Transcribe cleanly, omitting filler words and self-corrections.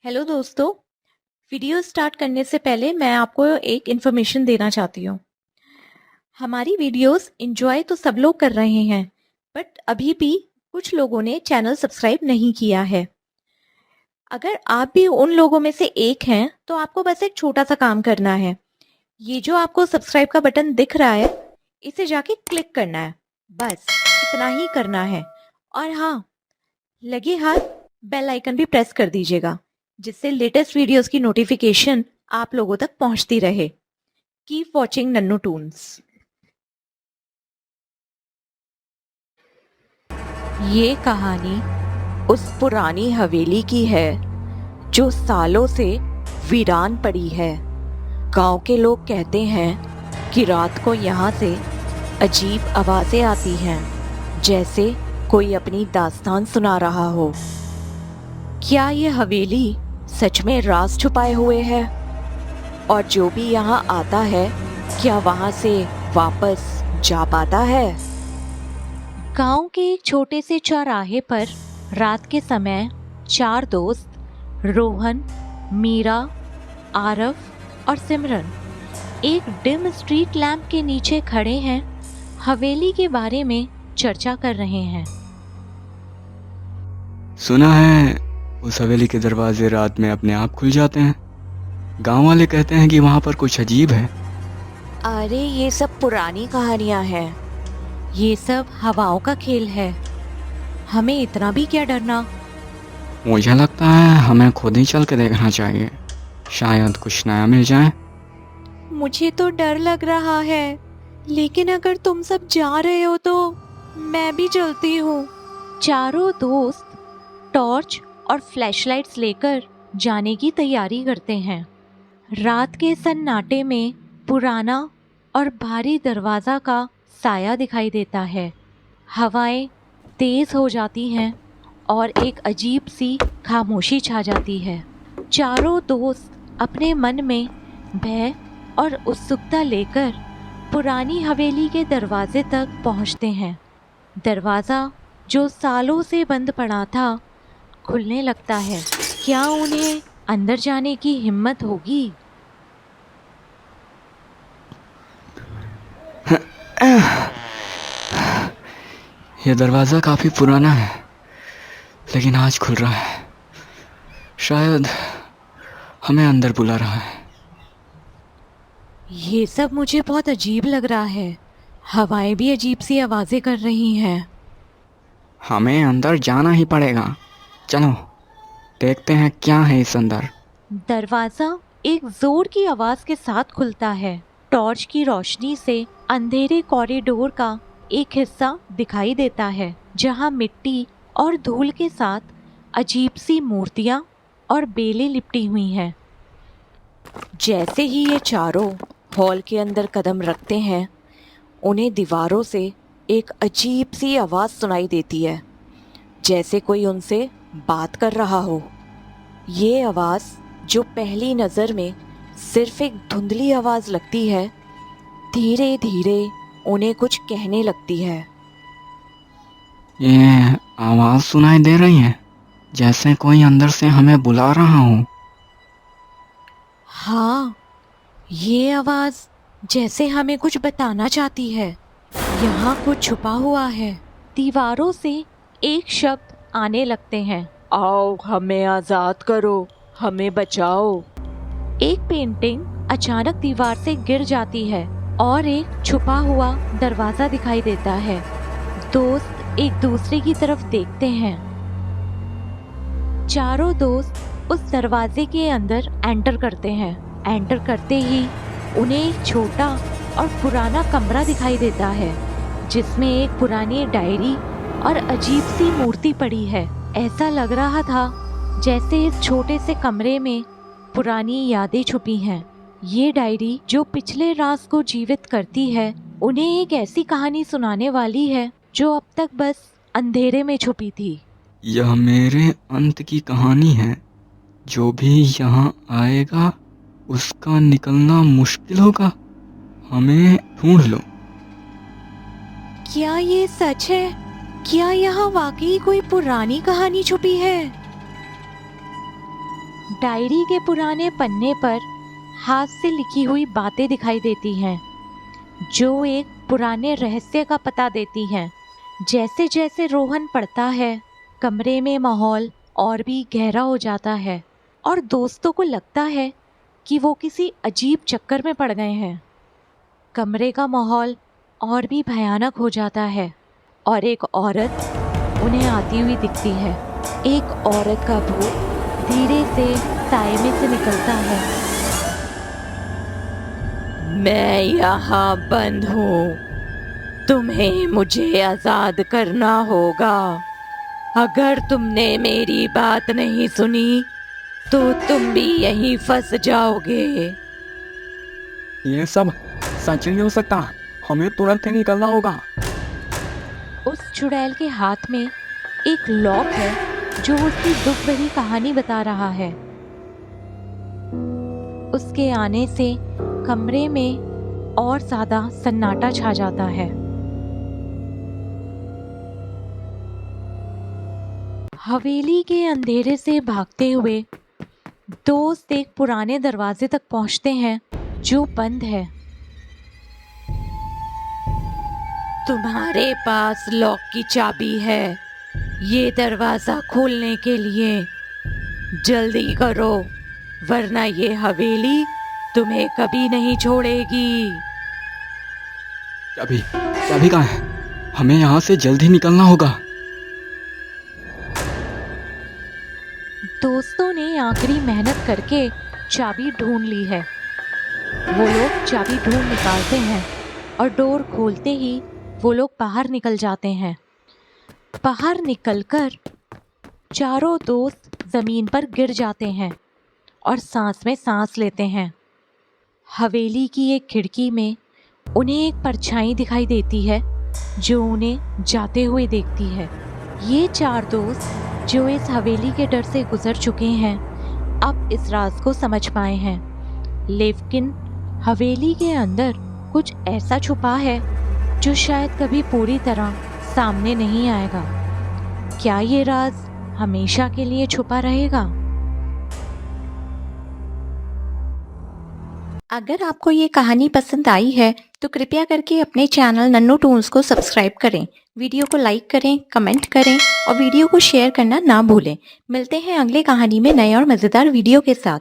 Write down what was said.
Hello दोस्तों। Video start करने से पहले मैं आपको एक इन्फॉर्मेशन देना चाहती हूँ। हमारी वीडियोस एंजॉय तो सब लोग कर रहे हैं, बट अभी भी कुछ लोगों ने चैनल सब्सक्राइब नहीं किया है। अगर आप भी उन लोगों में से एक हैं तो आपको बस एक छोटा सा काम करना है। ये जो आपको सब्सक्राइब का बटन दिख रहा है, इसे जाके क्लिक करना है। बस इतना ही करना है। और हाँ, लगे हाथ बेल आइकन भी प्रेस कर दीजिएगा, जिससे लेटेस्ट वीडियोस की नोटिफिकेशन आप लोगों तक पहुंचती रहे। Keep watching Nannu Toons. ये कहानी उस पुरानी हवेली की है जो सालों से वीरान पड़ी है। गांव के लोग कहते हैं कि रात को यहाँ से अजीब आवाज़ें आती हैं, जैसे कोई अपनी दास्तान सुना रहा हो। क्या ये हवेली सच में राज छुपाए हुए है? और जो भी यहाँ आता है, क्या वहाँ से वापस जा पाता है? गांव के एक छोटे से चौराहे पर रात के समय चार दोस्त रोहन, मीरा, आरफ और सिमरन एक डिम स्ट्रीट लैंप के नीचे खड़े हैं, हवेली के बारे में चर्चा कर रहे हैं। सुना है उस हवेली के दरवाजे रात में अपने आप खुल जाते हैं। गांव वाले कहते हैं कि वहां पर कुछ अजीब है। अरे ये सब पुरानी कहानियां हैं, ये सब हवाओं का खेल है। हमें इतना भी क्या डरना। मुझे लगता है हमें खुद ही चल के देखना चाहिए, शायद कुछ नया मिल जाए। मुझे तो डर लग रहा है, लेकिन अगर तुम सब जा रहे हो तो मैं भी चलती हूँ। चारों दोस्त टॉर्च और फ्लैशलाइट्स लेकर जाने की तैयारी करते हैं। रात के सन्नाटे में पुराना और भारी दरवाज़ा का साया दिखाई देता है। हवाएं तेज हो जाती हैं और एक अजीब सी खामोशी छा जाती है। चारों दोस्त अपने मन में भय और उत्सुकता लेकर पुरानी हवेली के दरवाजे तक पहुंचते हैं। दरवाज़ा जो सालों से बंद पड़ा था, खुलने लगता है। क्या उन्हें अंदर जाने की हिम्मत होगी? यह दरवाज़ा काफ़ी पुराना है, लेकिन आज खुल रहा है। शायद हमें अंदर बुला रहा है। ये सब मुझे बहुत अजीब लग रहा है। हवाएं भी अजीब सी आवाज़ें कर रही हैं। हमें अंदर जाना ही पड़ेगा। चलो देखते हैं क्या है इस अंदर। दरवाज़ा एक जोर की आवाज़ के साथ खुलता है। टॉर्च की रोशनी से अंधेरे कॉरिडोर का एक हिस्सा दिखाई देता है, जहां मिट्टी और धूल के साथ अजीब सी मूर्तियां और बेलें लिपटी हुई हैं। जैसे ही ये चारों हॉल के अंदर कदम रखते हैं, उन्हें दीवारों से एक अजीब सी आवाज़ सुनाई देती है, जैसे कोई उनसे बात कर रहा हो। ये आवाज़, जो पहली नज़र में सिर्फ एक धुंधली आवाज़ लगती है, धीरे धीरे उन्हें कुछ कहने लगती है। ये आवाज़ सुनाई दे रही है, जैसे कोई अंदर से हमें बुला रहा हो। हाँ, ये आवाज़ जैसे हमें कुछ बताना चाहती है। यहाँ कुछ छुपा हुआ है। दीवारों से एक शब्द आने लगते हैं। आओ, हमें आज़ाद करो, हमें बचाओ। एक पेंटिंग अचानक दीवार से गिर जाती है और एक छुपा हुआ दरवाज़ा दिखाई देता है। दोस्त एक दूसरे की तरफ देखते हैं। चारों दोस्त उस दरवाजे के अंदर एंटर करते हैं। एंटर करते ही उन्हें एक छोटा और पुराना कमरा दिखाई देता है, जिसमें एक पुरानी डायरी और अजीब सी मूर्ति पड़ी है। ऐसा लग रहा था जैसे इस छोटे से कमरे में पुरानी यादें छुपी हैं। ये डायरी, जो पिछले राज को जीवित करती है, उन्हें एक ऐसी कहानी सुनाने वाली है जो अब तक बस अंधेरे में छुपी थी। यह मेरे अंत की कहानी है। जो भी यहाँ आएगा उसका निकलना मुश्किल होगा। हमें ढूंढ लो। क्या ये सच है? क्या यहाँ वाकई कोई पुरानी कहानी छुपी है? डायरी के पुराने पन्ने पर हाथ से लिखी हुई बातें दिखाई देती हैं, जो एक पुराने रहस्य का पता देती हैं। जैसे जैसे रोहन पढ़ता है, कमरे में माहौल और भी गहरा हो जाता है और दोस्तों को लगता है कि वो किसी अजीब चक्कर में पड़ गए हैं। कमरे का माहौल और भी भयानक हो जाता है और एक औरत उन्हें आती हुई दिखती है। एक औरत का भूत धीरे से साए में से निकलता है। मैं यहाँ बंद हूँ, तुम्हें मुझे आजाद करना होगा। अगर तुमने मेरी बात नहीं सुनी तो तुम भी यहीं फंस जाओगे। ये सब सच नहीं हो सकता, हमें तुरंत ही निकलना होगा। उस चुड़ैल के हाथ में एक लॉक है जो उसकी दुख भरी कहानी बता रहा है। उसके आने से कमरे में और ज्यादा सन्नाटा छा जाता है। हवेली के अंधेरे से भागते हुए दोस्त एक पुराने दरवाजे तक पहुंचते हैं जो बंद है। तुम्हारे पास लॉक की चाबी है ये दरवाजा खोलने के लिए। जल्दी करो वरना ये हवेली तुम्हें कभी नहीं छोड़ेगी। चाबी कहाँ है? हमें यहाँ से जल्दी निकलना होगा। दोस्तों ने आखिरी मेहनत करके चाबी ढूंढ ली है। वो लोग चाबी ढूंढ निकालते हैं और डोर खोलते ही वो लोग बाहर निकल जाते हैं। बाहर निकलकर चारों दोस्त जमीन पर गिर जाते हैं और सांस में सांस लेते हैं। हवेली की एक खिड़की में उन्हें एक परछाई दिखाई देती है जो उन्हें जाते हुए देखती है। ये चार दोस्त जो इस हवेली के डर से गुजर चुके हैं अब इस राज को समझ पाए हैं, लेकिन हवेली के अंदर कुछ ऐसा छुपा है जो शायद कभी पूरी तरह सामने नहीं आएगा। क्या ये राज हमेशा के लिए छुपा रहेगा? अगर आपको ये कहानी पसंद आई है तो कृपया करके अपने चैनल नन्नू टून्स को सब्सक्राइब करें, वीडियो को लाइक करें, कमेंट करें और वीडियो को शेयर करना ना भूलें। मिलते हैं अगले कहानी में नए और मज़ेदार वीडियो के साथ।